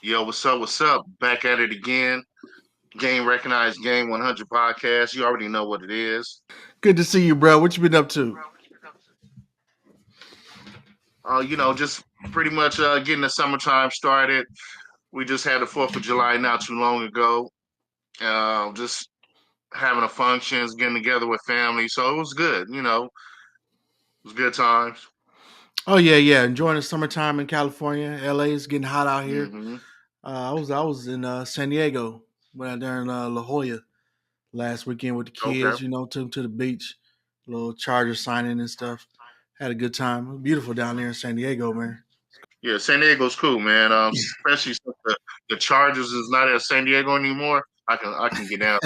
Yo, what's up? What's up? Back at it again. Game recognized Game 100 podcast. You already know what it is. Good to see you, bro. What you been up to? Just pretty much getting the summertime started. We just had the 4th of July not too long ago. Just having a functions, getting together with family. So it was good. It was good times. Oh yeah. Enjoying the summertime in California. LA is getting hot out here. Hmm. I was in San Diego, went out there in La Jolla last weekend with the Okay. kids. Took them to the beach, little Charger signing and stuff. Had a good time. It was beautiful down there in San Diego, man. Yeah, San Diego's cool, man. Especially since the Chargers is not at San Diego anymore. I can get down.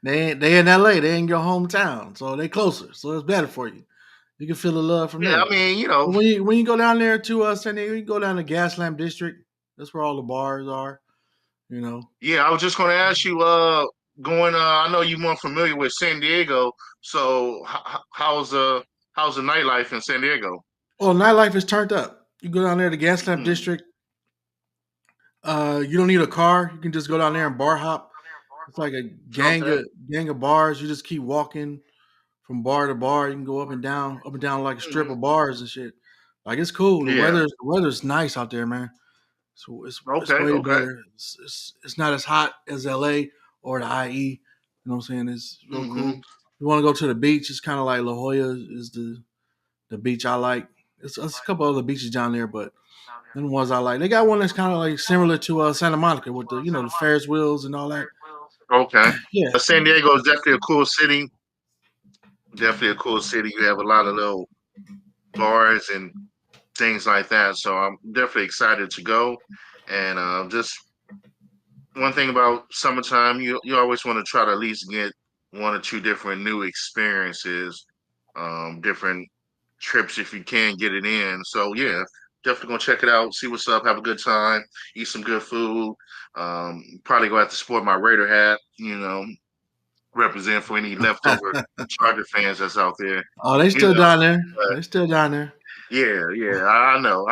they in LA. They in your hometown, so they closer. So it's better for you. You can feel the love from Yeah, there. I mean, But when you go down there to San Diego, you go down to Gaslamp District. That's where all the bars are. You know. yeah, I was just going to ask you, going. I know you're more familiar with San Diego, so how's the nightlife in San Diego? Oh, nightlife is turned up. You go down there to Gaslamp Hmm. District. You don't need a car. You can just go down there and bar hop. It's like a Okay. gang of bars. You just keep walking from bar to bar. You can go up and down like a strip Hmm. of bars and shit. Like it's cool. The Yeah. weather's nice out there, man. So it's Okay. way Okay. better. It's not as hot as LA or the IE. You know what I'm saying? It's real Hmm. cool. You want to go to the beach? It's kind of like La Jolla is the beach I like. It's a couple other beaches down there, but then the ones I like. They got one that's kind of like similar to Santa Monica with the Ferris wheels and all that. Okay. Yeah. San Diego is definitely a cool city. Definitely a cool city. You have a lot of little bars and things like that. So I'm definitely excited to go. And just one thing about summertime, you always want to try to at least get one or two different new experiences, different trips if you can get it in. So yeah, definitely gonna check it out, see what's up, have a good time, eat some good food. Probably go have to sport my Raider hat, represent for any leftover Charger fans that's out there. Oh, they You still know, down there. but They still down there. yeah, yeah, I know.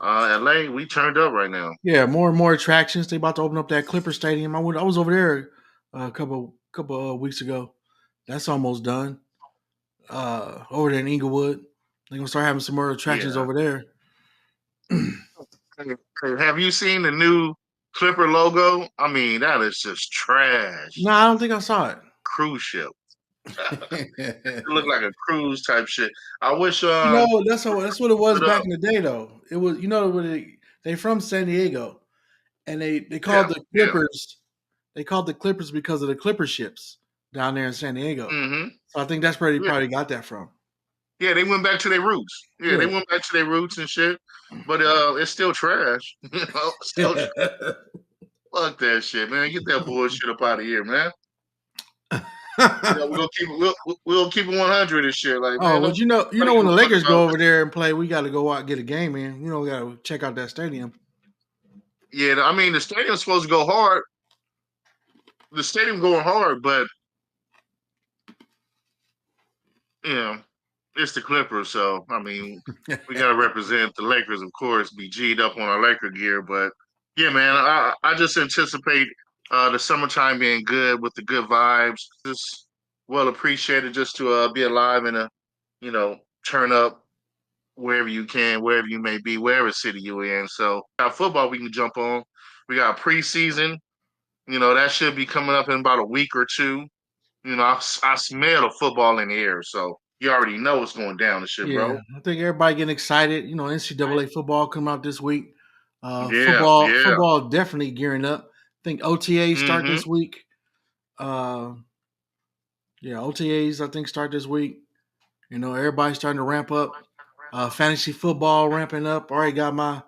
LA, we turned up right now. Yeah, more and more attractions. They about to open up that Clipper Stadium. I was over there a couple weeks ago. That's almost done. Over there in Inglewood, they're gonna start having some more attractions Yeah. over there. Hey, have you seen the new Clipper logo? I mean, that is just trash. No, I don't think I saw it. Cruise ship. It looked like a cruise type shit. I wish That's what it was put back up. in the day, though. It was when they from San Diego, and they called Yeah, the yeah. Clippers. They called the Clippers because of the Clipper ships down there in San Diego. Hmm. So I think that's where they Yeah. probably got that from. Yeah, they went back to their roots. Yeah, they Yeah. went back to their roots and shit. But it's still trash. Still fuck that shit, man. Get that bullshit up out of here, man. We're gonna keep it we'll keep it 100 and shit. Like, Oh, man, well, nobody when give the a fuck Lakers about go over there and play, we got to go out and get a game in. We got to check out that stadium. yeah, I mean the stadium's supposed to go hard. The stadium going hard, but you know, it's the Clippers, so I mean, we gotta represent the Lakers, of course, be G'd up on our Laker gear. But yeah, man, I just anticipate the summertime being good with the good vibes. Just well appreciated just to be alive and you know, turn up wherever you can, wherever you may be, wherever city you're in. So got football we can jump on. We got preseason. That should be coming up in about a week or two. I smell the football in the air, so you already know what's going down and shit, Yeah, bro. I think everybody getting excited. NCAA football coming out this week. Yeah, yeah. Football definitely gearing up. I think OTAs start Mm-hmm. this week. Uh, yeah, OTAs I think start this week. Everybody's starting to ramp up. Fantasy football ramping up. Already got my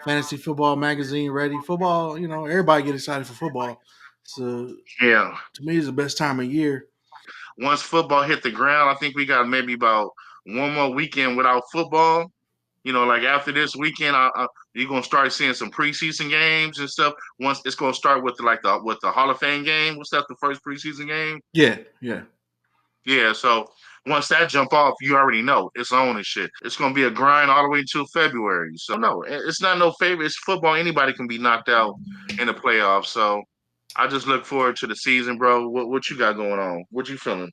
fantasy football magazine ready. Football, everybody get excited for football. So Yeah. to me, it's the best time of year. Once football hit the ground, I think we got maybe about one more weekend without football. Like after this weekend, you're gonna start seeing some preseason games and stuff. Once it's gonna start with the Hall of Fame game. What's that? The first preseason game? Yeah, yeah. Yeah. So once that jump off, you already know it's on and shit. It's gonna be a grind all the way until February. So no, it's not no favor. It's football. Anybody can be knocked out in the playoffs. So I just look forward to the season, bro. What you got going on? What you feeling?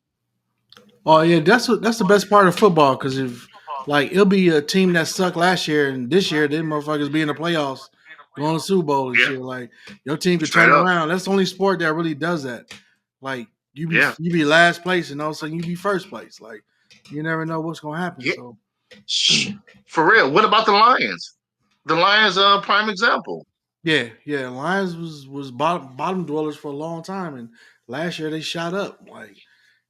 Oh yeah, that's the best part of football because if like it'll be a team that sucked last year and this year them motherfuckers be in the playoffs, going to Super Bowl and Yeah, shit. Like your team could straight turn up. around. That's the only sport that really does that. Like Yeah, you be last place and all of a sudden you be first place. Like you never know what's gonna happen. yeah. So For real. What about the Lions? The Lions, prime example. yeah, Lions was bottom dwellers for a long time, and last year they shot up. Like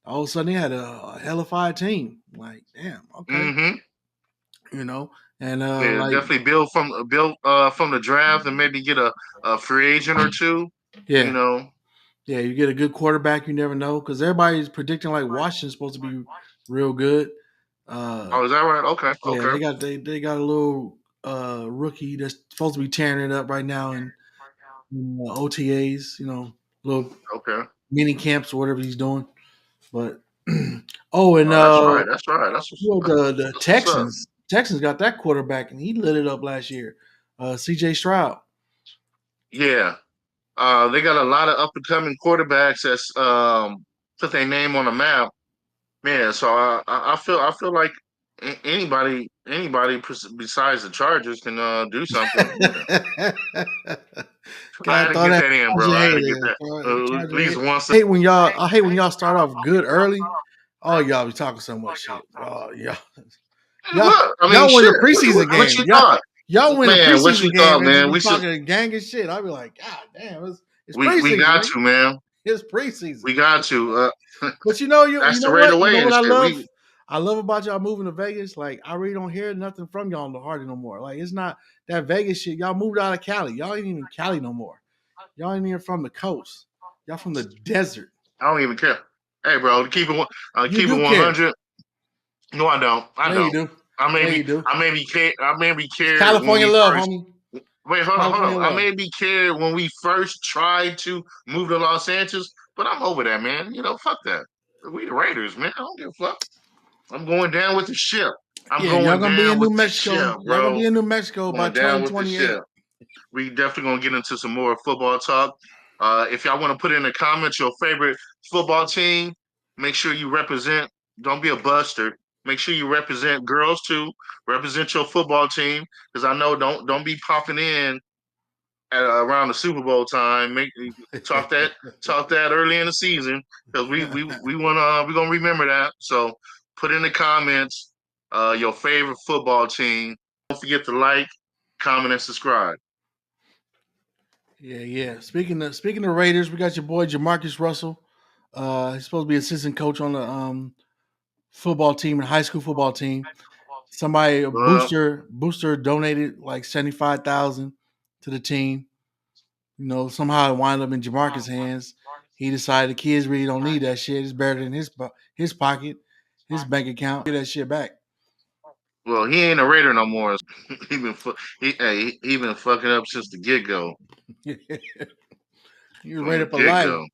all of a sudden they had a hellified team. Like damn, okay, Mm-hmm. you know, and Yeah, like definitely build from the draft and maybe get a free agent or two. You yeah. know. Yeah, you get a good quarterback, you never know because everybody's predicting like Washington's supposed to be real good. Uh, Oh, is that right? Okay, yeah, okay. they got a little rookie that's supposed to be tearing it up right now in OTAs, little Okay. mini camps or whatever he's doing. But oh, and Oh, that's right. That's right. the That's what's up. Texans got that quarterback and he lit it up last year. CJ Stroud. Yeah. They got a lot of up and coming quarterbacks that's put their name on the map. Man, so I feel like anybody besides the Chargers can do something. Yeah. I had Gotta to throw get that that in, bro. Charger I had hate to get in. that at least once. I hate when y'all start off good early. Oh, y'all be talking so much shit. Oh, Look, I mean, y'all win a shit. preseason What game. you thought, Y'all win a man? What you preseason game thought, and man? be We should. talking gang and shit. I be like, God damn, it's We preseason, got nigga. to, man. It's preseason. We got to. But That's you the know rate what? You away know and what I shit. love? I love about y'all moving to Vegas. Like I really don't hear nothing from y'all in the Hardy no more. Like it's not that Vegas shit. Y'all moved out of Cali. Y'all ain't even Cali no more. Y'all ain't even from the coast. Y'all from the desert. I don't even care. Hey, bro, You keep it do care. 100. No, I don't. I Yeah, you don't. do. Yeah, you do. I maybe It's cared when California we love, first. homie. Wait, It's hold California on. I love. maybe cared when we first tried to move to Los Angeles, but I'm over that, man. Fuck that. We the Raiders, man. I don't give a fuck. I'm going down with the ship. I'm Yeah, y'all going gonna be down in with New the Mexico. ship, Y'all gonna bro. be in New Mexico by Going down with the 2028. ship. We definitely gonna get into some more football talk. If y'all want to put in the comments your favorite football team, make sure you represent. Don't be a buster. Make sure you represent girls too. Represent your football team because I know don't be popping in around the Super Bowl time. Make talk that talk that early in the season because we gonna remember that. So put in the comments your favorite football team. Don't forget to like, comment, and subscribe. Yeah. Speaking of Raiders, we got your boy Jamarcus Russell. He's supposed to be assistant coach on the football team and high school football team. Somebody a Well, booster donated like 75,000 to the team. Somehow it wound up in Jamarcus' hands. He decided the kids really don't need that shit. It's better than his pocket, his bank account. Get that shit back. well, he ain't a Raider no more. He been fucking up since the get go. You're From right the up a get life. go.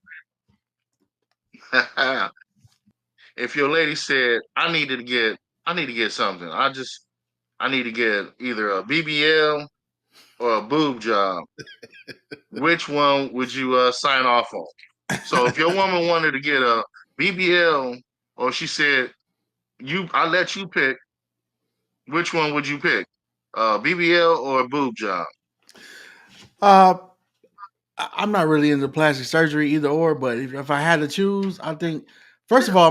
If your lady said, I need to get something. I need to get either a BBL or a boob job. Which one would you sign off on? So if your woman wanted to get a BBL, or she said I let you pick, which one would you pick? BBL or a boob job? uh, I'm not really into plastic surgery either or, but if I had to choose, I think first of all,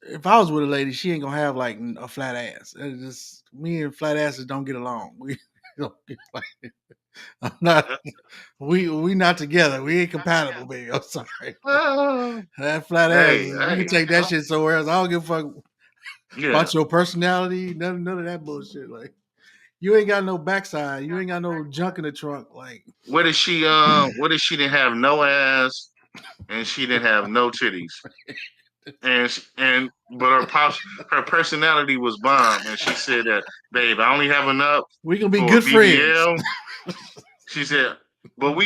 if I was with a lady, she ain't gonna have like a flat ass. It's just me and flat asses don't get along. We don't get I'm not. We not together. We ain't compatible, baby. I'm sorry. Uh, That flat ass, hey, you can hey, take that shit somewhere else. I don't give a fuck yeah. about your personality. None of that bullshit. Like you ain't got no backside. You ain't got no junk in the trunk. Like What if she didn't have no ass and she didn't have no titties? And but her personality was bomb, and she said that, babe, I only have enough we gonna be for a good friends. BBL. She said, But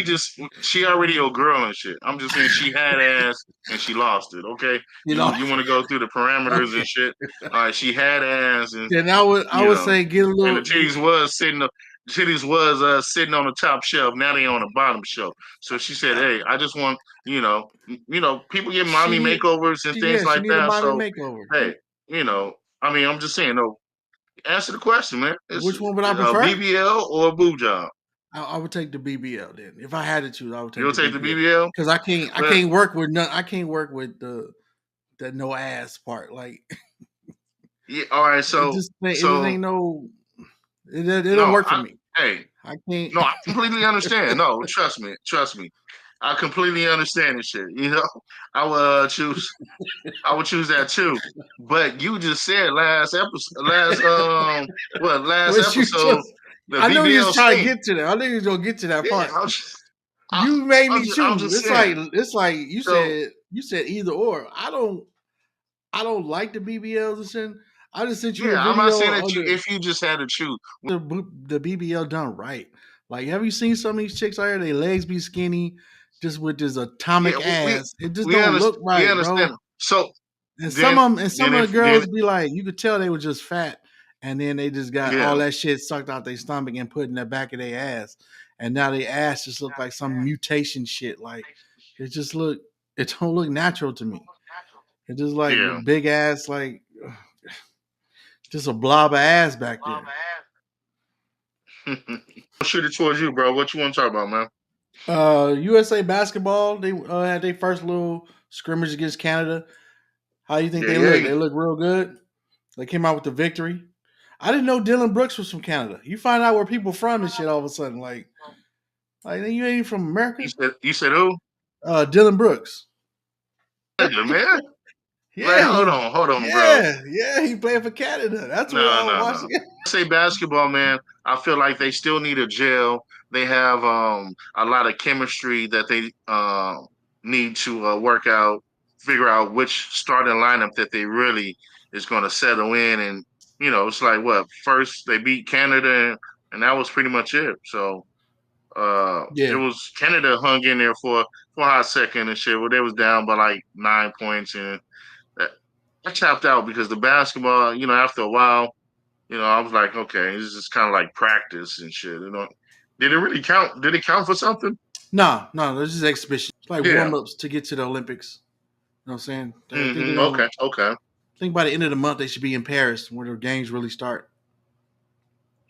she already a girl and shit. I'm just saying she had ass and she lost it. Okay, You know. you want to go through the parameters Okay. and shit. All right, she had ass and Then I would say get a and the little. titties was sitting on the top shelf. Now they on the bottom shelf. So she said, "Hey, I just want people get She mommy need. makeovers and things She like need a that. mommy So makeover. hey, I mean, I'm just saying, no, answer the question, man. It's Which one would I a prefer? BBL or a boob job. I would take the BBL then. If I had to choose, I would take You'll the take the BBL BBL. because I Well, can't work with none. I can't work with the no ass part. Like yeah. All right. it just So ain't no. It don't no, work for me. hey, I can't. no, I completely understand. No, trust me. I completely understand this shit. I would I would choose that too. But you just said last But you episode, just. the I know you BBL was trying to stink. get to that. I knew you was gonna get to that Yeah, part. You made me I'm choose. just saying. It's like you So said. You said either or. I don't like the BBLs and shit. I just sent you a yeah, I'm not video saying that of if you just had to choose. the BBL done right. Like, have you seen some of these chicks out here? Their legs be skinny, just with this Yeah, atomic ass. It just we don't look understand. We right, understand. bro. So And then some of the girls be like, you could tell they were just fat, and then they just got all yeah, that shit sucked out their stomach and put in the back of their ass, and now their ass just look like some mutation shit. Like, it just look, it don't look natural to me. It just like yeah. big ass, like just a blob of ass back there. I'll shoot it towards you, bro. What you want to talk about, man? USA basketball, they had their first little scrimmage against Canada. How do you think Yeah, they look? yeah. They look real good. They came out with the victory. I didn't know Dylan Brooks was from Canada. You find out where people from and shit all of a sudden. Like you ain't from America. You said who? Dylan Brooks. Nigga, man. Like, Yeah, hold on, bro. he playing for Canada. That's what I No, was no, no. watching. Say basketball, man. I feel like they still need a gel. They have a lot of chemistry that they need to work out, figure out which starting lineup that they really is going to settle in. And it's like what first they beat Canada, and that was pretty much it. So it Yeah, was Canada hung in there for a hot second and shit. Well, they was down by like 9 points, and I I tapped out because the basketball, after a while. I was like, okay, this is kind of like practice and shit. Did it really count? Did it count for something? no, this is exhibition. It's like Yeah. warm ups to get to the Olympics. You know what I'm saying? I think they're gonna. Okay. Okay. I think by the end of the month they should be in Paris where the games really start.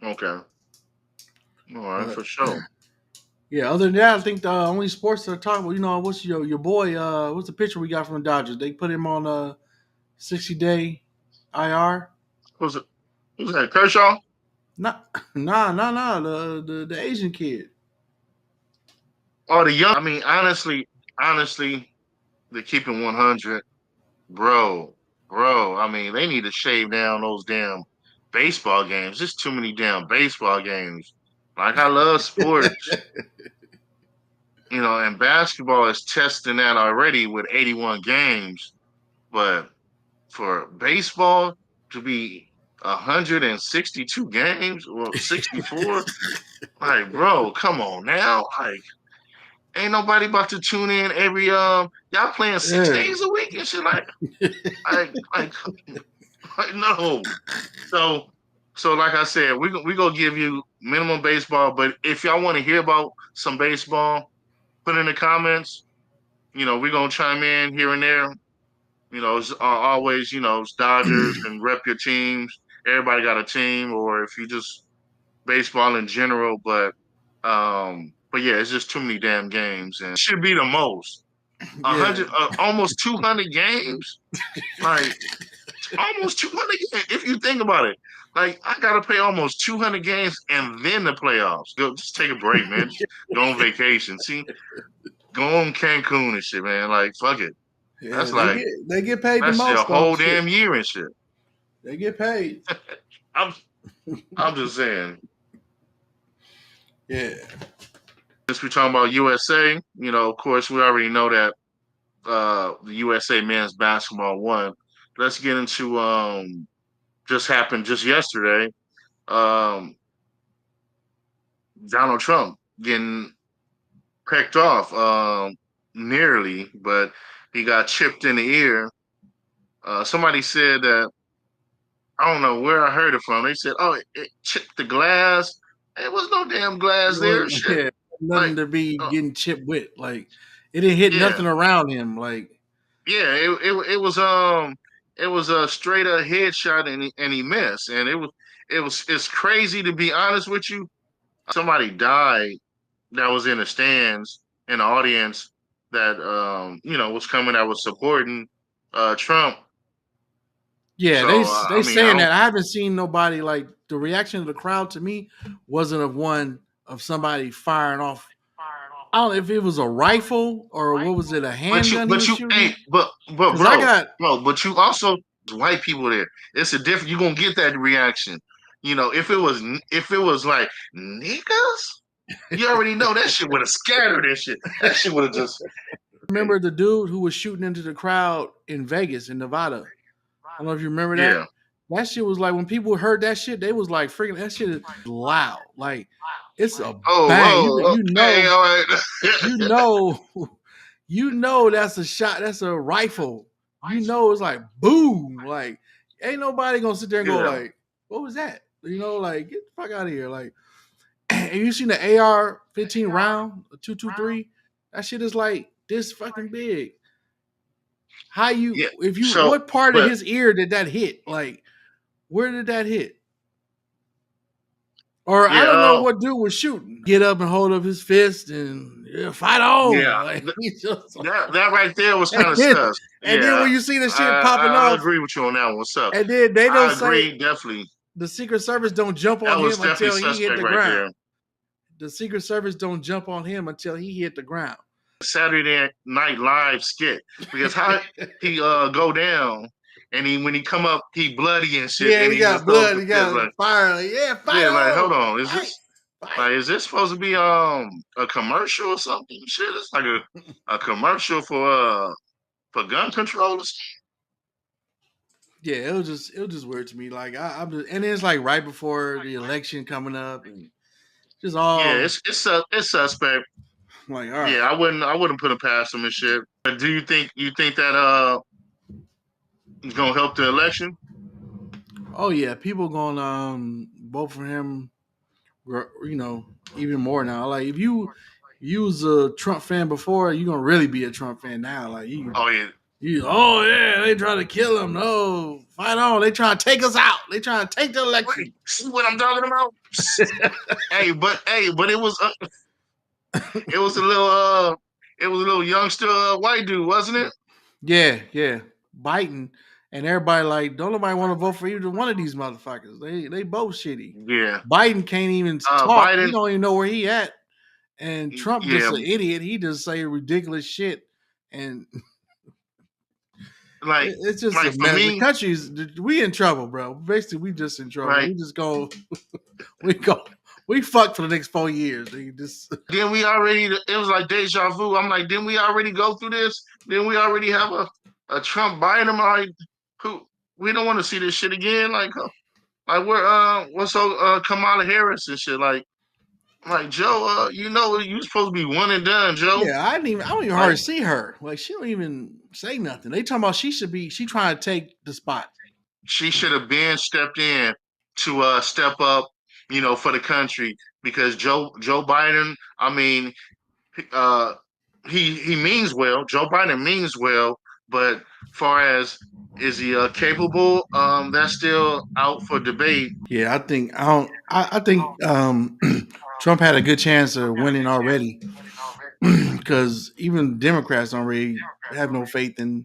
Okay. All right, But for sure. yeah, other than that, I think the only sports that are talking. What's your boy? What's the picture we got from the Dodgers? They put him on a 60-day IR. Who's it? Who's that? Kershaw? Not, nah. The Asian kid. Oh, the young. I mean, honestly, they're keeping 100, bro, bro. I mean, they need to shave down those damn baseball games. There's too many damn baseball games. Like I love sports, and basketball is testing that already with 81 games, but for baseball to be 162 games or 64, like, bro, come on now. Like, ain't nobody about to tune in every y'all playing six Yeah, days a week and shit like like no. So like I said, we gonna give you minimum baseball, but if y'all want to hear about some baseball, put in the comments. We're gonna chime in here and there. It's always, it's Dodgers and rep your teams. Everybody got a team, or if you just baseball in general. But yeah, it's just too many damn games, and it should be the most. yeah. Almost 200 games, like almost 200 games. If you think about it, like I gotta play almost 200 games and then the playoffs. Go, just take a break, man. Just go on vacation. See, go on Cancun and shit, man. Like fuck it. Yeah, That's like they get paid the that's a most though. whole Shit, damn year and shit. they get paid. I'm I'm just saying. Yeah, Since we're talking about USA, of course we already know that the USA men's basketball won. Let's get into just happened just yesterday. Um, Donald Trump getting pecked off, nearly, but he got chipped in the ear. Somebody said that I don't know where I heard it from. They said, "Oh, it chipped the glass." It was no damn glass there. Shit, Yeah, nothing like, to be uh, getting chipped with. Like it didn't hit yeah, nothing around him. Like yeah. It was a straight up headshot, and he missed. And it's crazy to be honest with you. Somebody died that was in the stands in the audience that was coming that was supporting Trump. yeah, So they I mean, I saying don't. that. I haven't seen nobody like the reaction of the crowd to me wasn't of one of somebody firing off. I don't know if it was a rifle or what was it, a handgun he was Hey, shooting? but Because I got but you also white people there. It's a different. You're gonna get that reaction. If it was like niggas, you already know that shit would have scattered and shit. That shit would have just. remember the dude who was shooting into the crowd in Vegas, in Nevada. I don't know if you remember that. Yeah. That shit was like when people heard that shit, they was like freaking. That shit is loud. Like it's a bang. Hey, all right. You know, you know that's a shot. That's a rifle. You know it's like boom. Like ain't nobody gonna sit there and go Yeah. like, what was that? You know, like get the fuck out of here. Like, and you seen the AR-15 round, 223? That shit is like this fucking big. How Yeah. you if you So, what part of but his ear did that hit? Like, where did that hit? Or I yeah, don't know what dude was shooting. Get up and hold up his fist and fight on. yeah. Like he just That right there was and kind of then, sus. and then Yeah, when you see the shit popping I off, agree with you on that one. What's up? and then they don't I say agree, definitely. the Secret Service don't jump That on was him definitely until he hit suspect the right ground. there. The Secret Service don't jump on him until he hit the ground. Saturday Night Live skit because how he go down and when he come up he bloody and shit Yeah, and he he just got throws blood. the He fist got like fire. Like, yeah, fight yeah like hold on, on fight, fight. is this supposed to be a commercial or something shit it's like a commercial for gun controllers. Yeah, it was just weird to me. Like I'm just, and it's like right before the election coming up, and just Yeah, all it's suspect. like, all Yeah, right. I wouldn't put it past him and shit. But do you think that is gonna help the election? Oh yeah, people gonna vote for him. You know, even more now. Like if you was a Trump fan before, you gonna really be a Trump fan now. Like Oh yeah, oh yeah, they trying to kill him. No, fight on. They trying to take us out. They trying to take the election. see what I'm talking about? But it was a little youngster white dude, wasn't it? Yeah, yeah. Biting. And everybody like, don't nobody want to vote for either one of these motherfuckers. They both shitty. Yeah. Biden can't even talk. He Biden. don't even know where he at. And Trump just Yeah, an idiot. He just say ridiculous shit. And like it's just a for mess. The me, country's we in trouble, bro. Basically, we just in trouble. like We just go, we go, we fuck for the next 4 years. They just then we already it was like deja vu. I'm like, didn't we already go through this? Didn't we already have a Trump Biden? I'm like, who we don't want to see this shit again. Like we're what's so Kamala Harris and shit. Like Joe, you supposed to be one and done, Joe. yeah. I don't even Like hardly see her. Like she don't even say nothing. They talking about she trying to take the spot. she should have been stepped in to step up, for the country because Joe Biden, I mean, uh, he means well. Joe Biden means well, but far as is he capable? That's still out for debate. Yeah, I think Trump had a good chance of winning already because even Democrats don't really have no faith in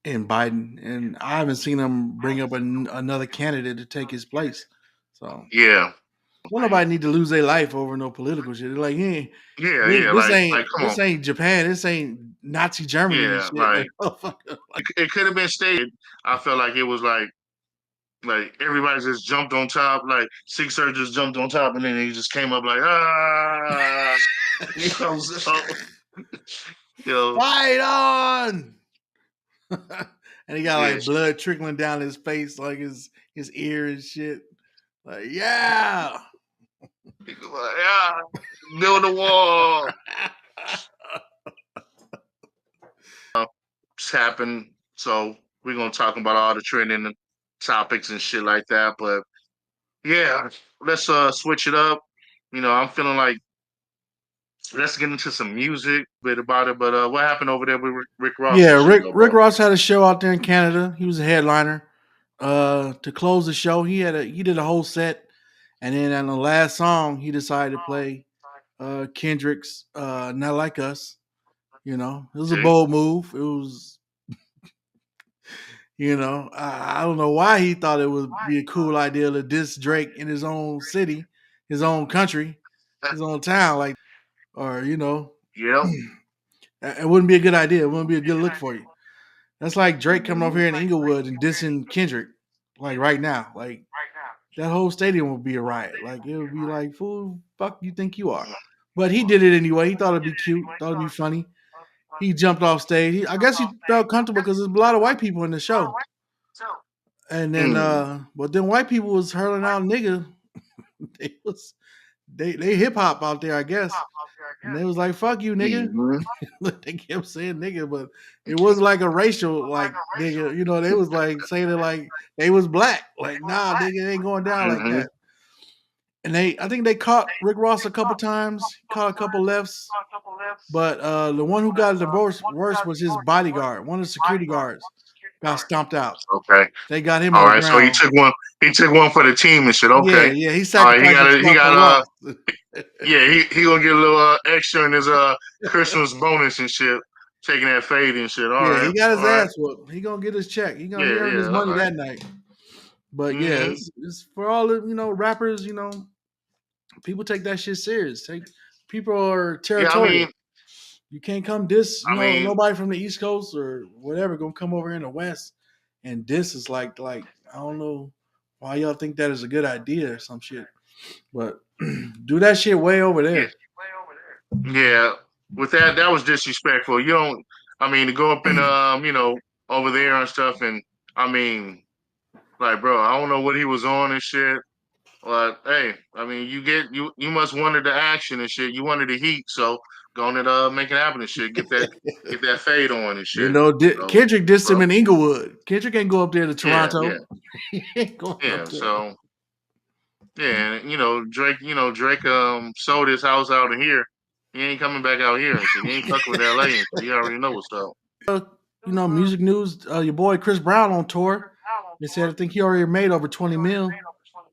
Biden, and I haven't seen him bring up another candidate to take his place. So, Yeah, well, nobody need to lose their life over no political shit. They're like, yeah, yeah, like come on, this ain't Japan, this ain't Nazi Germany and yeah, shit. Like, like oh, fuck. it could have been stated. I felt like it was like everybody just jumped on top, like six surgeons jumped on top, and then they just came up like so Fight on. And he got yeah, like blood trickling down his face, like his ear and shit. Like, yeah. He was like, yeah, build a wall. Just happened. So we're gonna talk about all the trending topics and shit like that. But yeah, let's switch it up. I'm feeling like let's get into some music, bit about it. But what happened over there with Rick Ross Yeah, and shit, Rick bro? Ross had a show out there in Canada. He was a headliner. To close the show, he did a whole set, and then on the last song, he decided to play Kendrick's "Not Like Us." It was a See? bold move. It was, I don't know why he thought it would be a cool idea to diss Drake in his own city, his own country, his own town, like, or Yep. it wouldn't be a good idea. It wouldn't be a good look for you. That's like Drake coming over Mhm. here in Inglewood and dissing Kendrick, like right now. Like that whole stadium would be a riot. Like it would be like, fool, fuck you think you are? But he did it anyway. He thought it'd be cute, thought it'd be funny. He jumped off stage. I guess he felt comfortable because there's a lot of white people in the show. And then, Mm. but then white people was hurling out nigga. They was they hip hop out there, I guess. And they was like, "Fuck you, nigga." Mhm. They kept saying nigga, but it wasn't like a racial like nigga. They was like saying it like they was black. Like, nah, nigga, it ain't going down like Mhm. that. And I think they caught Rick Ross a couple times, caught a couple lefts. But the one who got the worst was his bodyguard. One of the security guards got stomped out. Okay. They got him All on the right. So he ground. took one. He took one for the team and shit. Yeah, Okay. yeah, he All right. He sacrificed got a. He himself for got Ross. Yeah. He gonna get a little extra in his Christmas bonus and shit. Taking that fade and shit. All Yeah, right. he got his All right. ass whooped. He gonna get his check. He Yeah. earned his Yeah. All money right. that night. But yeah, Mhm. it's for all the rappers. People take that shit serious. People are Yeah. territorial. You can't come diss. I mean. Nobody from the East Coast or whatever gonna come over in the West and diss is like I don't know why y'all think that is a good idea or some shit. But do that shit way over Yeah. there. Yeah. With that was disrespectful. You don't. I mean, to go up and over there and stuff, and I mean, like, bro, I don't know what he was on and shit. But hey, I mean, you must wanted the action and shit. You wanted the heat, so go on and make it happen and shit. Get that fade on and shit. So, Kendrick dissed him bro, in Inglewood. Kendrick ain't go up there to yeah, yeah, Toronto. He ain't going up yeah. there. So yeah, and Drake sold his house out of here. He ain't coming back out here and shit. He ain't fucking with LA and shit. He already know what's up. Music news. Your boy Chris Brown on tour. They said I think he already made over 20 mil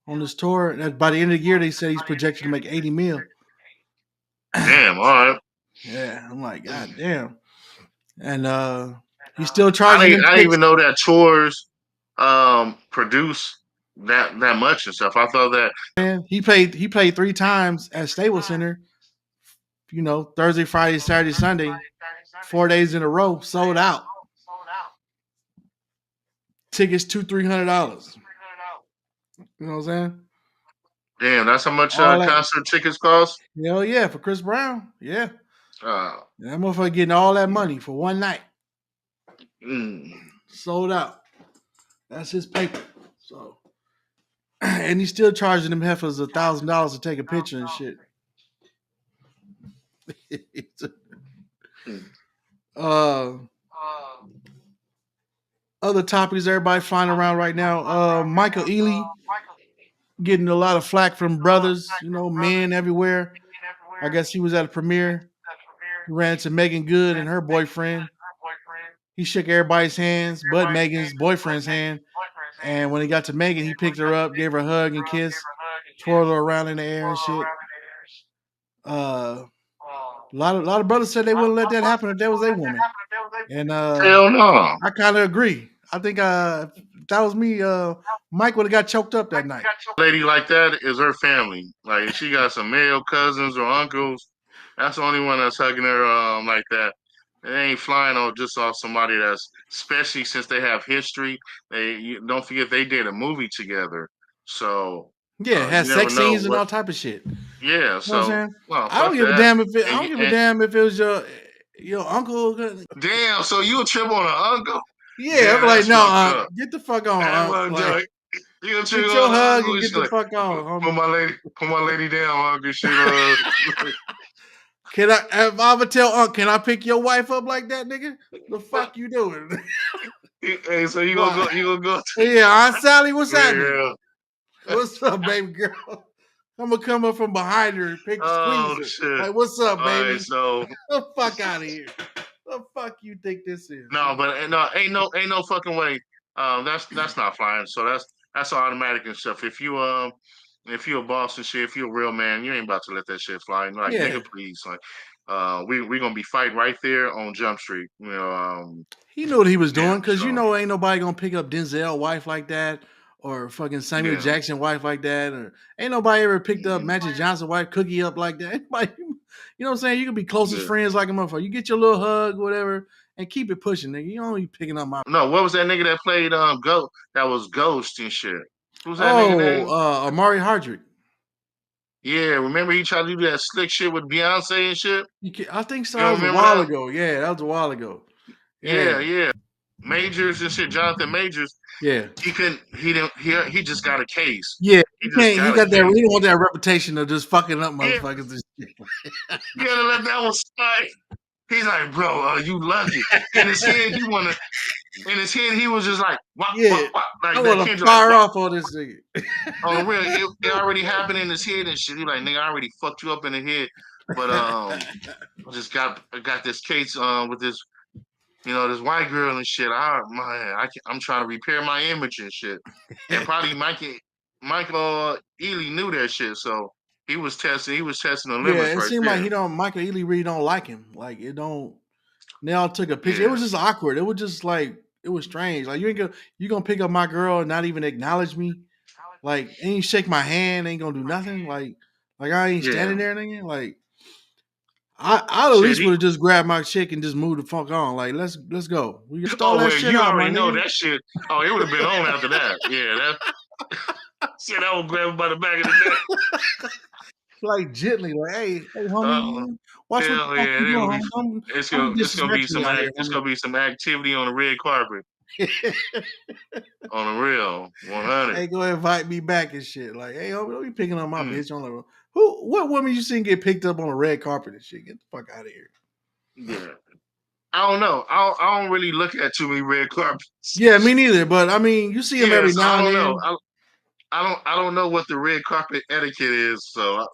on this tour. And by the end of the year, they said he's projected to make 80 mil. Damn, all right. Yeah, I'm like, God damn. And he's still charging them I didn't chicks. even know that tours produce that much and stuff. I thought that. Man, he played 3 times at Staples Center. Thursday, Friday, Saturday, Sunday, 4 days in a row, sold out. Tickets $200-$300. You know what I'm saying? Damn, that's how much All that. concert tickets cost. Hell yeah, for Chris Brown. Yeah. Uh, That motherfucker getting all that money for one night. mm. Sold out. That's his paper. So, and he's still charging them heifers $1,000 to take a picture and shit. uh, Other topics everybody flying around right now. Michael Ealy getting a lot of flack from brothers, men everywhere. I guess he was at a premiere. He ran into Megan Good and her boyfriend. He shook everybody's hands, but Megan's boyfriend's hand. And when he got to Megan, he picked her up, gave her a hug and kiss, twirled her around in the air and shit. A lot of brothers said they wouldn't let that happen if that was a woman. And Hell no. I kind of agree. I think if that was me, Mike would have got choked up that night. Lady like that is her family. Like she got some male cousins or uncles. That's the only one that's hugging her like that. It ain't flying on just off somebody that's, especially since they have history. Don't forget they did a movie together. So Yeah, it you has never sex know scenes and what. all type of shit. You Yeah. know what I'm So saying? well, I don't fuck give a that. damn if it. I And, don't give a and damn if it was your uncle. damn. So you a trip on an uncle? Yeah, I'm Damn, like, that's no, fucked up. get the fuck on, That was Like, like, You gonna Get check your on hug Uncle and and get shit the like, fuck on, put my lady down, Uncle. Shit. Can I? If I ever tell Unc, can I pick your wife up like that, nigga? The fuck you doing? Hey, so you gonna Why? go? You gonna go? Yeah, Aunt Sally, what's happening? Yeah. What's up, baby girl? I'm gonna come up from behind her and squeeze Oh her. shit. Like, what's up, All right, baby? so The fuck out of here. The fuck you think this is? no, but no, ain't no fucking way. That's not flying. So that's automatic and stuff. If you a boss and shit, if you a real man, you ain't about to let that shit fly. Like Yeah, nigga, please, like, we gonna be fighting right there on Jump Street. he knew what he was Yeah. doing because So ain't nobody gonna pick up Denzel wife like that or fucking Samuel yeah. Jackson wife like that, or ain't nobody ever picked up Mhm. Magic Johnson wife Cookie up like that. Anybody, you know what I'm saying? You can be closest Yeah. friends like a motherfucker. You get your little hug, whatever, and keep it pushing, nigga. You don't be picking up my. No, what was that nigga that played That was Ghost and shit. Who's that nigga Oh, name? Amari Hardrick. Yeah, remember he tried to do that slick shit with Beyonce and shit? I think so. You That don't was a remember while that? ago. Yeah, that was a while ago. Yeah, Yeah, yeah. Majors and shit, Jonathan Majors, yeah, he couldn't he just got a case. yeah. He He just can't. He got a got that. case. He don't want that reputation of just fucking up Yeah, motherfuckers and shit. you gotta let that one slide. He's like, bro, you lucky. In his head, he was just like, wop, wop, Yeah, wop. I Like that want to Kendrick, like, fire wop. off on this nigga. On the real, it already happened in his head and shit. He like, nigga, I already fucked you up in the head. But I just got this case with this, this white girl and shit. I'm trying to repair my image and shit. And probably Michael Ealy knew that shit, so he was testing the Yeah, limits it right seemed like there. he don't. Michael Ealy really don't like him. Like it don't. They all took a picture. It Yeah, was just awkward. It was just like it was strange. Like you gonna pick up my girl and not even acknowledge me. Like ain't shake my hand. Ain't gonna do nothing. Like I ain't yeah. standing there, nigga. Like I at Shit, least would have just grabbed my chick and just moved the fuck on. Like let's go. We can stall oh that well, shit you out, my already know nigga. that shit. Oh, it would have been on after that. Yeah, that shit. I would grab him by the back of the neck. Like gently, like hey, homie, Uh, watch what the hell fuck yeah, you doing, homie. Don't it's gonna be disrespect me out here, it's gonna be some activity on the red carpet homie. on the real 100. Hey, go invite me back and shit. Like, hey, homie, don't be picking up my Mm, bitch on the what woman you seen get picked up on a red carpet and shit? Get the fuck out of here. yeah, I don't know. I don't really look at too many red carpets. Yeah, me neither. But I mean, you see them every Yes, I now and don't know. then. I don't know what the red carpet etiquette is. So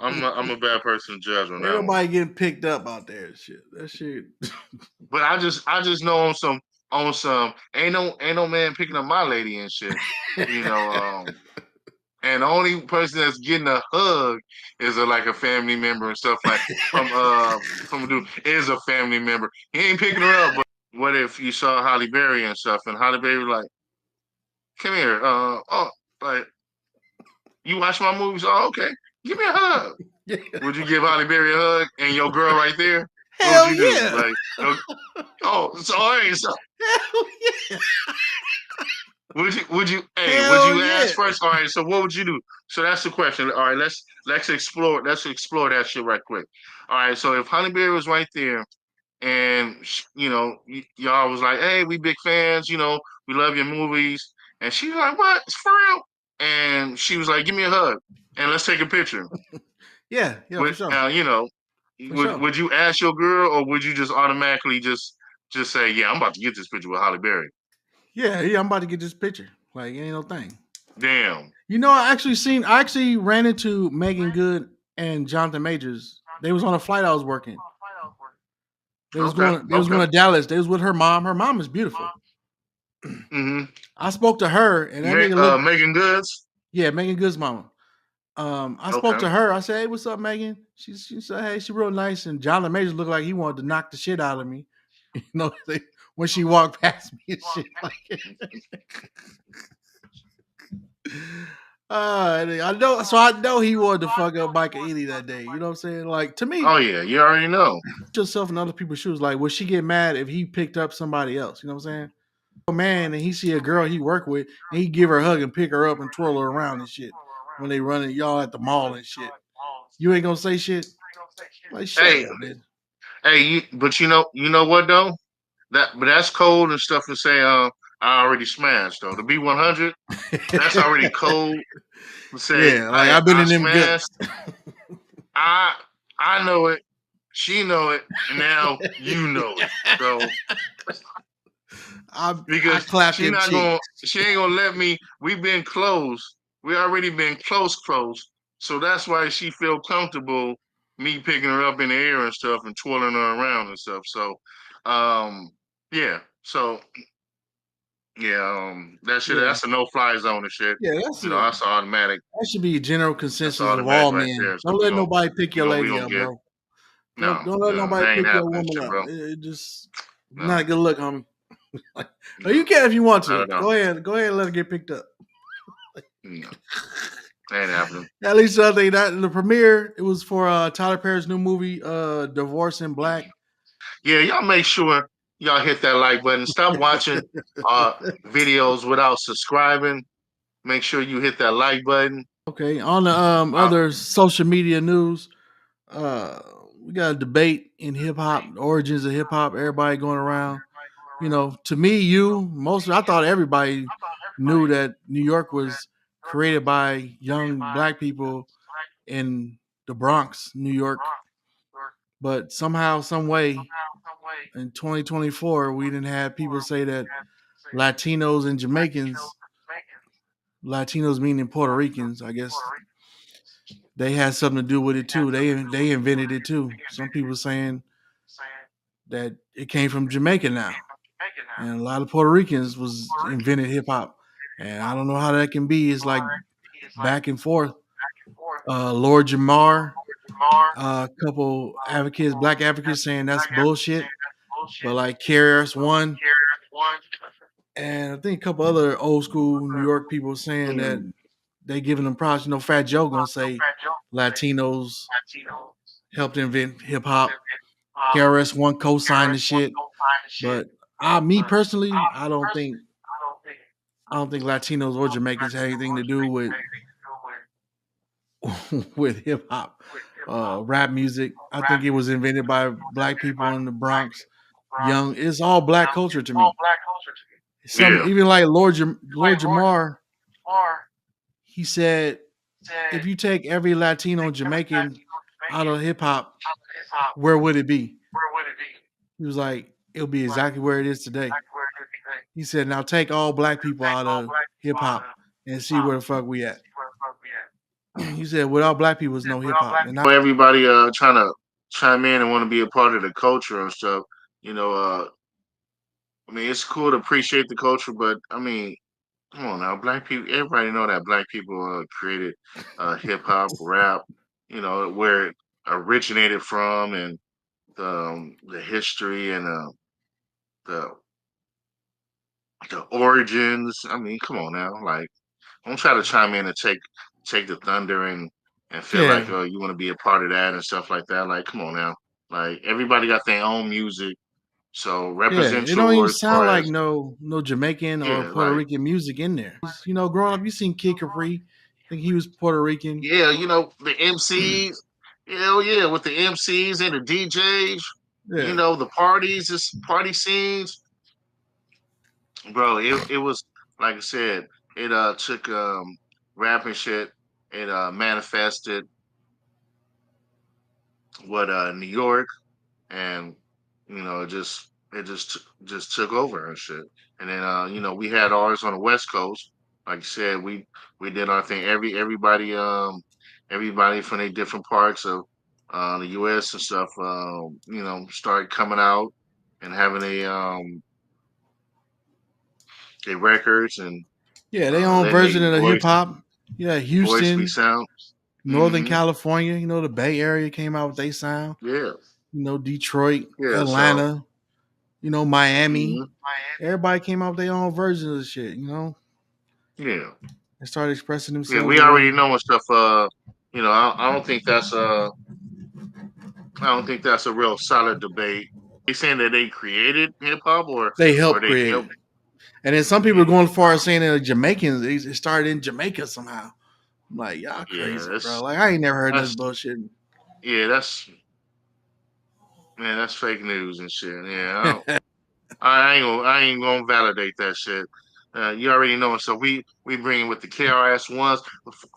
I'm a bad person to judge on Ain't that one. nobody getting picked up out there and shit. That shit. But I just know on some ain't no man picking up my lady and shit. You know, and the only person that's getting a hug is like a family member and stuff like from a dude is a family member. He ain't picking her up. But what if you saw Holly Berry and stuff, and Holly Berry was like, come here, like you watch my movies? Oh, okay, give me a hug. Would you give Holly Berry a hug and your girl right there? What would Hell you do? yeah. Like, oh, so all right, so Hell yeah. would Hell you ask yeah. first? All right, so what would you do? So that's the question. All right, let's explore that shit right quick. All right, so if Honeyberry was right there and y'all was like, hey, we big fans, we love your movies, and she's like, what? It's for real? And she was like, give me a hug and let's take a picture. Yeah, for Would sure. For sure. would you ask your girl or would you just automatically just say, yeah, I'm about to get this picture with Holly Berry? Yeah, I'm about to get this picture. Like, it ain't no thing. Damn. I actually ran into Megan Good and Jonathan Majors. They was on a flight I was working. Okay. They was Okay. going to Dallas. They was with her mom. Her mom is beautiful. Mm-hmm. I spoke to her and that nigga looked. Megan Goods. Yeah, Megan Good's mama. I spoke Okay. to her. I said, "Hey, what's up, Megan?" She said, "Hey, she real nice." And Jonathan Majors looked like he wanted to knock the shit out of me. When she walked past me and shit like. I know he wanted to fuck up Micah Ealy that day. You know what I'm saying? Like to me, Oh yeah, you already know. put yourself in other people's shoes. Like, would she get mad if he picked up somebody else? You know what I'm saying? A man and he see a girl he work with and he give her a hug and pick her up and twirl her around and shit when they running y'all at the mall and shit. You ain't gonna say shit? Like, shut Hey, up, man. but you know what though? But that's cold and stuff to say. I already smashed though. The B100, that's already cold to say Yeah, like I've been I in them smashed. guts. I I know it. She know it. Now you know it. So I because clapped them cheeks. she ain't gonna let me. We've been close. We already been close. So that's why she feel comfortable me picking her up in the air and stuff and twirling her around and stuff. So um yeah. So yeah, Yeah, that's a no fly zone and shit. yeah, That's automatic. that should be a general That's consensus of automatic all right men. there. So Don't let nobody pick your we lady gonna up, get bro. no, Don't let no, nobody that ain't pick your happening, woman shit, up. bro. It just No, not a good look, homie. Oh, no, you can if you want not to. at all. Go ahead and let her get picked up. No, that ain't happening. At least the other thing that the premiere, it was for Tyler Perry's new movie, Divorce in Black. Yeah, y'all make sure y'all hit that like button. Stop watching uh videos without subscribing. Make sure you hit that like button. Okay, on the Uh, other social media news, uh, we got a debate in hip hop, the origins of hip hop. Everybody going around. You know, to me, I thought everybody knew that New York was created by young black people in the Bronx, New York. But somehow, some way, in 2024, we didn't have people say that Latinos and Jamaicans, Latinos meaning Puerto Ricans, I guess they had something to do with it too. They invented it too. Some people saying that it came from Jamaica now, and a lot of Puerto Ricans was invented hip hop, and I don't know how that can be. It's like back and forth. Lord Jamar, a couple advocates, black advocates, saying that's bullshit. But like KRS One, and I think a couple other old school New York people saying that mm, they giving them props. You know, Fat Joe gonna say Latinos helped invent hip hop. KRS One co-signed the shit, but me personally, I don't think Latinos or Jamaicans had anything to do with with hip hop, rap music. I think it was invented by black people in the Bronx. Young, it's all black culture to me. Some yeah, even like Lord Jamar, he said if you take every Latino Jamaican out of hip hop, where would it be? He was like, it'll be exactly where it is today. He said, now take all black people out of hip hop and see where the fuck we at. He said, without black people, there's no hip hop. And everybody trying to chime in and want to be a part of the culture and stuff. You know, I mean, it's cool to appreciate the culture, but I mean, come on now, black people. Everybody know that black people created hip hop, rap. Where it originated from and the history and the the origins. I mean, come on now, like don't try to chime in and take the thunder and feel yeah, like you want to be a part of that and stuff like that. Like, come on now, like everybody got their own music, so yeah, represent it don't even yours. sound Far like as no Jamaican or yeah, Puerto like Rican music in there. You know, growing up, you seen Kid Capri. I think he was Puerto Rican. yeah, the MCs, hell yeah, with the MCs and the DJs, Yeah, the parties, this party scenes, bro. It was like I said, it took rap and shit. It manifested what New York and it just took over and shit. And then we had ours on the West Coast. Like I said, we did our thing. Everybody from the different parts of the U.S. and stuff, started coming out and having a records and yeah, they own letting version their of the hip hop. Yeah, voice be Houston, sound. Northern Hmm. California. You know, the Bay Area came out with their sound. Yeah, You know, Detroit, yeah. So Atlanta. You know, Miami. mhm, Everybody came out with their own version of the shit. You know, yeah. and started expressing Yeah, themselves we the already way. know and stuff. I don't think that's a real solid debate. They saying that they created hip hop They or helped they create it. helped. And then some people are Yeah, going as far as saying that the Jamaicans, it started in Jamaica somehow. I'm like, y'all yeah. crazy, bro. Like, I ain't never heard this That's bullshit. yeah. That's man. That's fake news and shit. Yeah, I ain't gonna validate that shit. You already know. So we bring it with the KRS-Ones.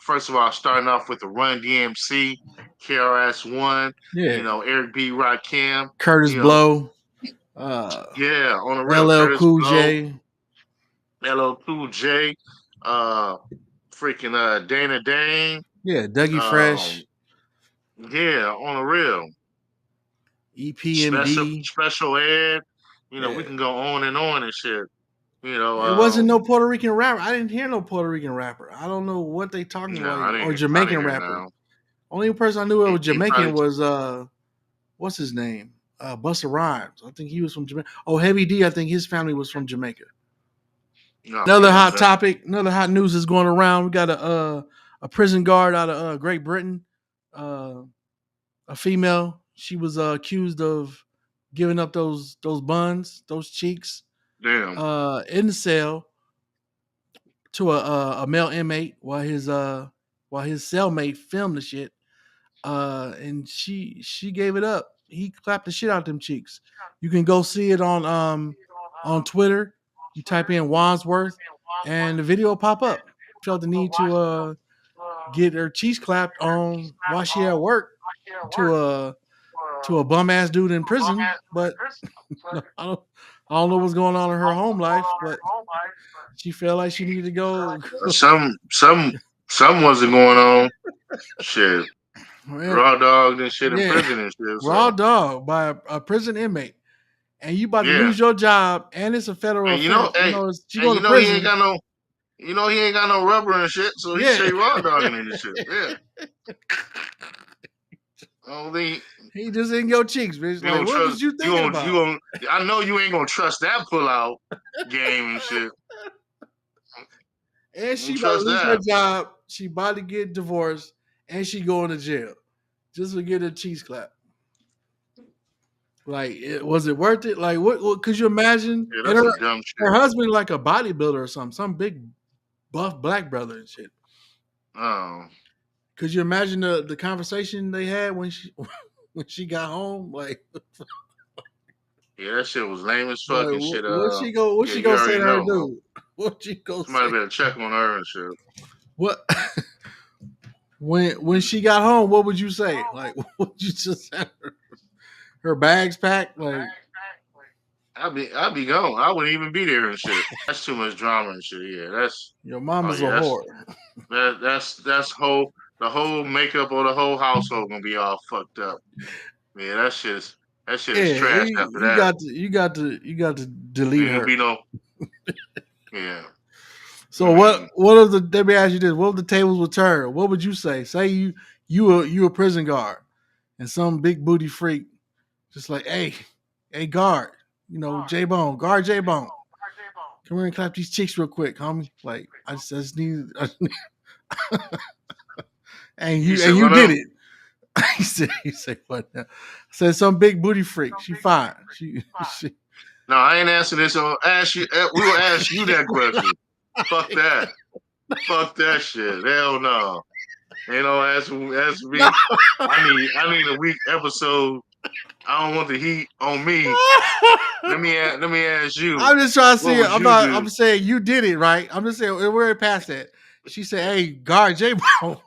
First of all, starting off with the Run DMC, KRS-One. Yeah. You know, Eric B. Rakim. Curtis You know, Blow, uh, yeah, on the real, LL Curtis Cool Blow, J. LL Cool J, uh, freaking Dana Dane. Yeah, Dougie Um, Fresh, yeah, on the real. EPMD. Special ed. You know, we Yeah. can go on and shit. You know, It wasn't no Puerto Rican rapper. I didn't hear no Puerto Rican rapper. I don't know what they talking no, about. Or I didn't Jamaican hear rapper. now. Only person I knew that was He Jamaican probably was what's his name? Busta Rhymes. I think he was from Jamaica. Oh, Heavy D, I think his family was from Jamaica. no, Another yeah, hot topic, another hot news is going around. We got a prison guard out of Great Britain, uh, a female. She was accused of giving up those buns, those cheeks, damn, in the cell to a male inmate while his cellmate filmed the shit. And she gave it up. He clapped the shit out them cheeks. You can go see it on Twitter. You type in Wandsworth, and the video will pop up. Felt the need to get her cheeks clapped on while she at work to a bum ass dude in prison. But no, I don't know what's going on in her home life, but she felt like she needed to go. some wasn't going on. Shit, Man, raw dog and shit in yeah, prison and shit. raw So dog by a prison inmate. And you about to yeah, lose your job, and it's a federal and you know, offense. You hey, know, she and going you to know he ain't prison. got no, he ain't got no rubber and shit. So he Yeah, straight raw dogging and shit. Yeah, I don't think he just in your cheeks, bitch. you Like, gonna what trust was you thinking you about? gonna. I know you ain't gonna trust that pull out game and shit. And You she about to trust lose her that? job. She about to get divorced, and she going to jail just to get her cheeks clapped. Like, was it worth it? Like, what could you imagine? Yeah, And that's some dumb her shit. husband like a bodybuilder or something, some big buff black brother and shit. Oh, Could you imagine the conversation they had when she when she got home? yeah, that shit was lame as fuck Like and shit. what she go? What Yeah, she you gonna say already to her know, huh? dude? What she gonna Somebody say? better check on her and shit. What when she got home? What would you say? Like, what would you just have her bags packed? Like, I'd be gone. I wouldn't even be there and shit. That's too much drama and shit. Yeah, your oh mama's a yeah, whore. that's whole the whole makeup of the whole household gonna be all fucked up. Yeah, that shit is Yeah, trash after that. you got to delete Ain't gonna her. be no yeah. So Man, what are the? Let me ask you this: what if the tables were turned? What would you say? Say you a prison guard, and some big booty freak just like, hey guard, J Bone, guard J Bone. Come here and clap these cheeks real quick, homie. Like I just need, and you said you what did up? it. He said what now? I said some big booty freak. She fine. She No, I ain't answering this. So ask you. We will ask you that question. Fuck that. Fuck that shit. Hell no. Ain't no ask no. me. I need a week episode. I don't want the heat on me. Let me ask you. I'm just trying to What see. would you do? I'm saying you did it right. I'm just saying we're already past that. She said, "Hey, guard J Bone,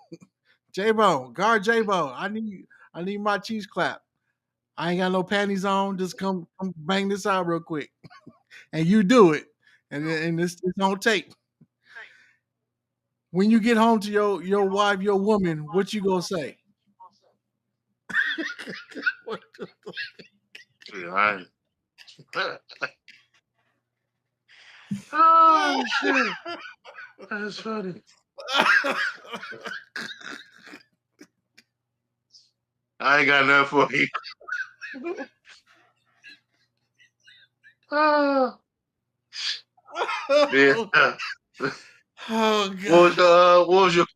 J Bone, guard J Bone. I need my cheese clap. I ain't got no panties on. Just come bang this out real quick." And you do it, and it's on tape. When you get home to your wife, your woman, what you gonna say? Yeah, oh shit. That's funny. I ain't got nothing for you. Oh, yeah. Oh god. What was your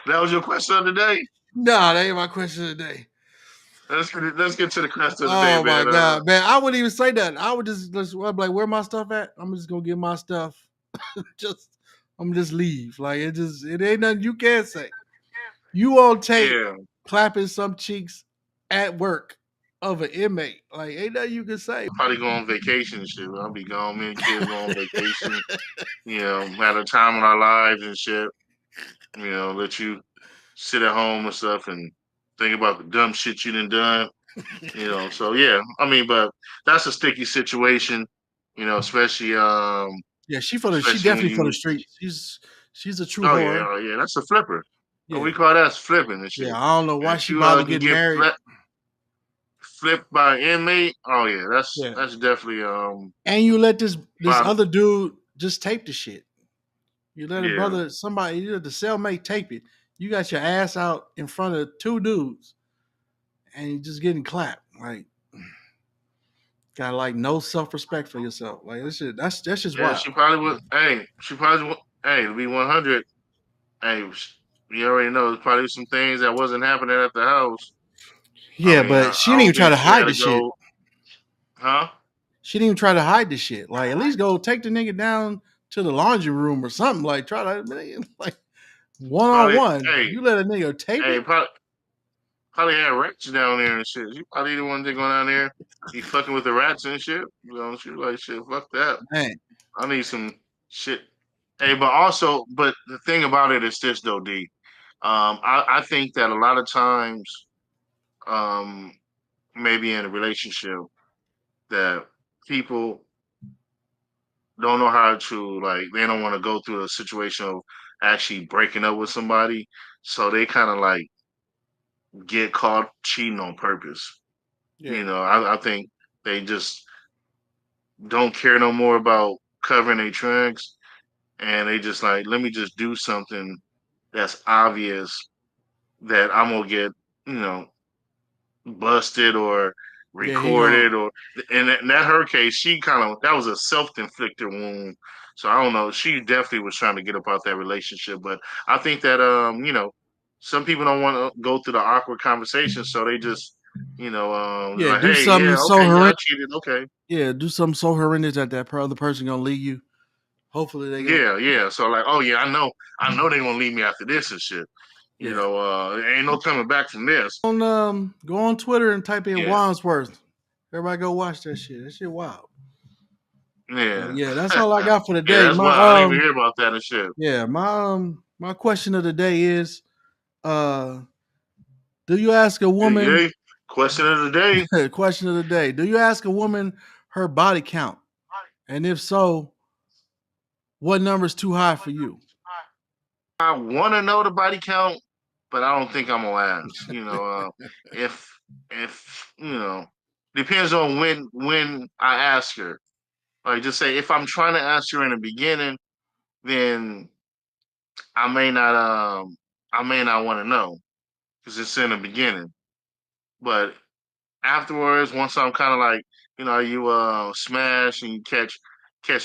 that was your question of the day? Nah, that ain't my question today. Let's get to the question of the day, Oh my man. god, man! I wouldn't even say that. I would I'm like, where my stuff at? I'm just gonna get my stuff. just I'm just leave. Like it ain't nothing you can say. You on tape Yeah. clapping some cheeks at work. of an inmate. Like, ain't nothing you can say. Probably go on vacation and shit. I'll be gone. Me and kids go on vacation. At a time in our lives and shit. Let you sit at home and stuff and think about the dumb shit you done. So yeah, I mean, but that's a sticky situation. Especially Yeah, she especially when definitely for the you. streets. She's a true Oh yeah, whore. oh yeah, that's a flipper. What Yeah. we call that's flipping and Yeah. shit. I don't know And why if she you bothered can getting get married. flipped by an inmate, oh yeah, Yeah. that's definitely And you let this Bob, other dude just tape the shit. You let a yeah. brother, somebody, you let the cellmate tape it. You got your ass out in front of two dudes and you're just getting clapped. Like, got like no self respect for yourself. Like, that's just Yeah, wild. she probably would. Hey, she probably would. Hey, to be 100. Hey, you already know there's probably some things that wasn't happening at the house. I Yeah, mean, but I she didn't even don't try think to she had hide to the shit. go, huh? She didn't even try to hide the shit. Like, at least go take the nigga down to the laundry room or something. Like, try to, like, one on Probably, one. hey, You let a nigga tape hey, it? probably had rats down there and shit. She probably the one that go down there, be fucking with the rats and shit. She was like, shit, fuck that. Man. I need some shit. Hey, but the thing about it is this though, D. I think that a lot of times, um, maybe in a relationship, that people don't know how to like they don't want to go through a situation of actually breaking up with somebody, so they kind of like get caught cheating on purpose. Yeah. I think they just don't care no more about covering their tracks, and they just like let me just do something that's obvious that I'm gonna get you know busted or Yeah, he gonna recorded or in that her case she kind of that was a self-inflicted wound, so I don't know, she definitely was trying to get up out that relationship, but I think that some people don't want to go through the awkward conversation, so they just yeah, like, do hey, something yeah, so okay, yeah, I horrendous. cheated, okay, Yeah, do something so horrendous that other person gonna leave you. Hopefully they gonna yeah, so like, oh yeah, I know they're gonna leave me after this and shit, yeah. ain't no coming back from this. Go on Twitter and type in Yeah, Wandsworth. Everybody go watch that shit. That shit wild. But yeah. yeah, that's all I got for the Yeah, day. that's why I didn't even hear about that and shit. My question of the day is uh do you ask a Hey, woman hey, question of the day. question of the day, do you ask a woman her body count? And if so, what number's too high for you? I want to know the body count, but I don't think I'm gonna ask. If if depends on when I ask her. Like just say if I'm trying to ask her in the beginning, then I may not I may not want to know because it's in the beginning. But afterwards, once I'm kind of like you smash and you catch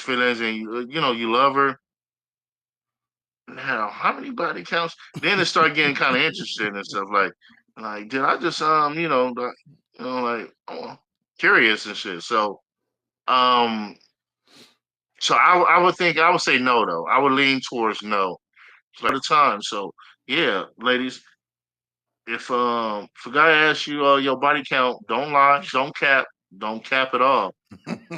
feelings and you love her. Now, how many body counts? Then it start getting kind of interesting and stuff. Like, did I just like, oh, curious and shit. Um, so I would think I would say no though. I would lean towards no. It's like the time. So yeah, ladies, if a guy asks you your body count, don't lie, don't cap at all.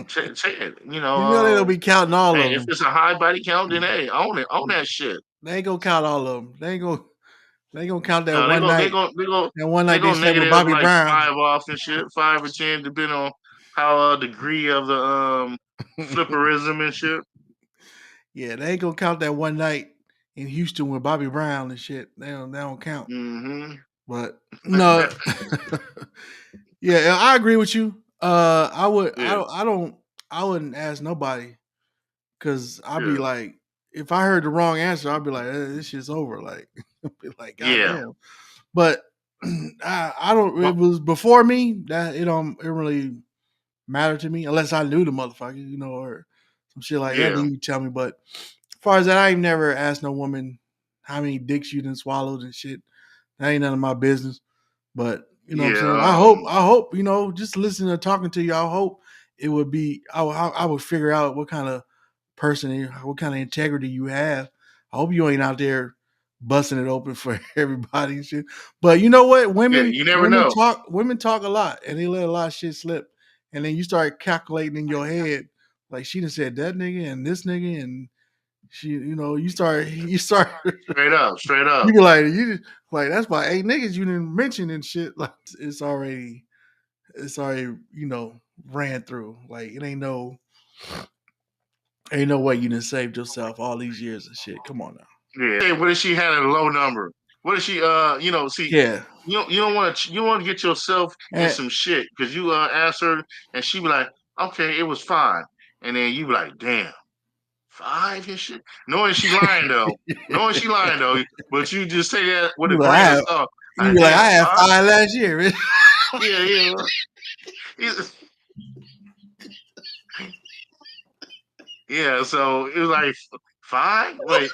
Say it. You know they don't be counting all Hey, of if them. it's a high body count, then hey, own it, own that shit. They ain't gonna count all of them. They ain't gonna count that No, they one go they night. go they go That one they night they go slept with negative Bobby like Brown. 5 off and shit, 5 or 10, depending on how degree of the flipperism and shit. Yeah, they ain't gonna count that one night in Houston with Bobby Brown and shit. They don't count. Hmm. But no, yeah, I agree with you. I would, Yeah, I wouldn't ask nobody because I'd be yeah, like, if I heard the wrong answer, I'd be like, this shit's over. Like, be like, God yeah. damn. But I don't. Well, It was before me that it really matter to me unless I knew the motherfucker, or some shit like that. Then yeah, you tell me. But as far as that, I ain't never asked no woman how many dicks you done swallowed and shit. That ain't none of my business. But you know what I'm saying? yeah, I hope, just listening to talking to you, I hope it would be, I would figure out what kind of person, what kind of integrity you have. I hope you ain't out there busting it open for everybody and shit. But you know what? Yeah, Women you never women know. talk women talk a lot and they let a lot of shit slip. And then you start calculating in your head, like she done said that nigga and this nigga and she, you start Straight you up. be like, like that's about 8 niggas you didn't mention and shit. Like it's already, ran through. Like it ain't no way you done saved yourself all these years and shit. Come on now. Yeah. Hey, what if she had a low number? What if she see Yeah. you don't want to get yourself in And some shit because you ask her and she be like, okay, it was 5, and then you be like, damn, 5 and shit, knowing she lying though, but you just say that with a you be like, I grain of have, salt, you like, be like, damn, I had 5, 5 last year. yeah, yeah. Yeah, so it was like 5. Wait,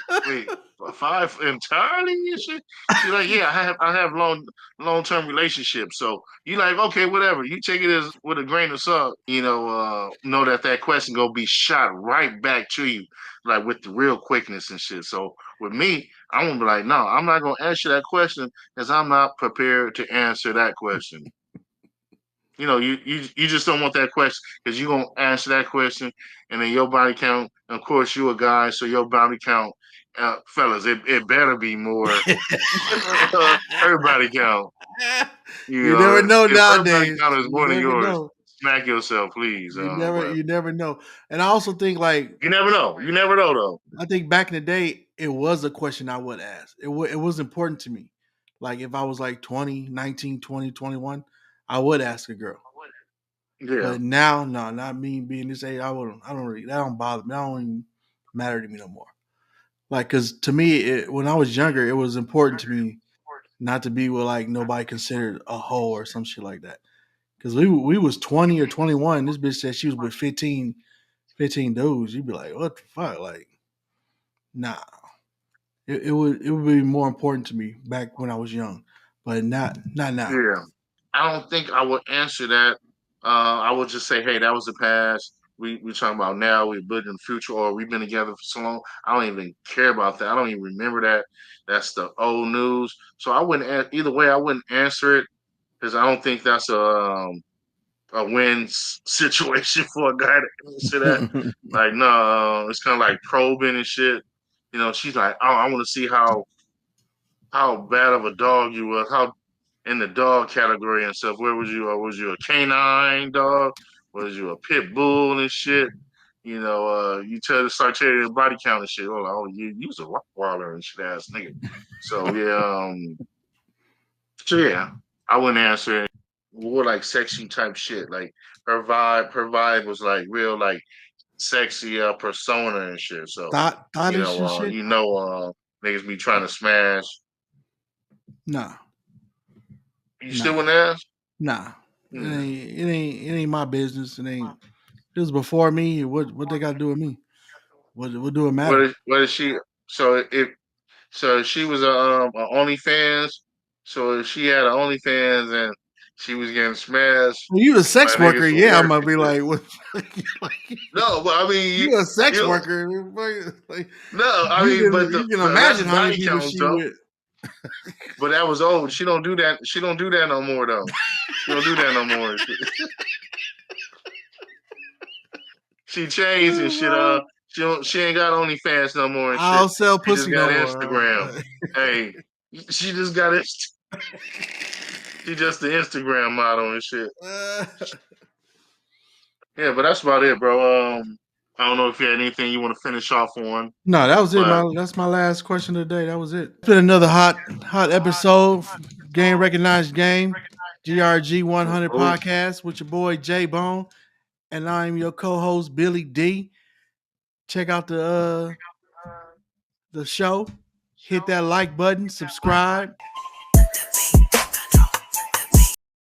5 entirely and shit. She's like, yeah, I have long-term relationships. So you like, okay, whatever. You take it as with a grain of salt. Know that question gonna be shot right back to you, like with the real quickness and shit. So with me, I'm gonna be like, no, I'm not gonna answer that question because I'm not prepared to answer that question. You just don't want that question because you're gonna answer that question, and then your body count. Of course, you a guy, so your body count, fellas, it better be more. Everybody count. You never know If everybody nowadays. count is You more than never yours, know. smack yourself, please. You never But you never know. And I also think like you never know. You never know though. I think back in the day it was a question I would ask. It was important to me. Like if I was like 20, 19, 20, 21, I would ask a girl. Yeah, But now, no, not me being this age, I don't really, that don't bother me. That don't even matter to me no more. Like, cause to me, when I was younger, it was important to me not to be with like nobody considered a hoe or some shit like that. Cause we was 20 or 21. This bitch said she was with 15 dudes. You'd be like, what the fuck? Like, nah. It would be more important to me back when I was young, but not now. yeah. I don't think I would answer that. I would just say, hey, that was the past. We talking about now. We're building the future, or we've been together for so long. I don't even care about that. I don't even remember that. That's the old news. So I wouldn't either way. I wouldn't answer it because I don't think that's a win situation for a guy to answer that. Like, no, it's kind of like probing and shit. She's like, oh, I want to see how bad of a dog you was, how in the dog category and stuff. Where was you? Was you a canine dog? Was you a pit bull and shit? You start telling your body count and shit. Oh, you was a Rottweiler and shit ass nigga. So yeah, I wouldn't answer it. More like sexy type shit. Like her vibe was like real like sexy persona and shit. So Thottish and shit. niggas be trying to smash. Nah, You still nah, wouldn't ask? nah. It Hmm. ain't it ain't it ain't my business. It ain't. It was before me. What they got to do with me? What do it matter? What is she? So if she was a OnlyFans, so if she had an OnlyFans and she was getting smashed Well, you a by sex worker, niggas from yeah. I'm work gonna and be shit. like, what? Like, No, but I mean you a sex you worker? Like, no, I you mean can but you can that's imagine how many body people count she though. with. But that was old. She don't do that. She don't do that no more though. She don't do that no more. She changed and shit. She ain't got OnlyFans no more and I shit. don't sell She just pussy got no more. Instagram. Hey, she just got it. She just the Instagram model and shit. Yeah, but that's about it, bro. I don't know if you had anything you want to finish off on, No, that was it. but That's my last question of the day. That was it. It's been another hot episode. Game recognized game. GRG100 oh, podcast with your boy J Bone, and I'm your co-host Billy D. Check out the show. Hit that like button. Subscribe.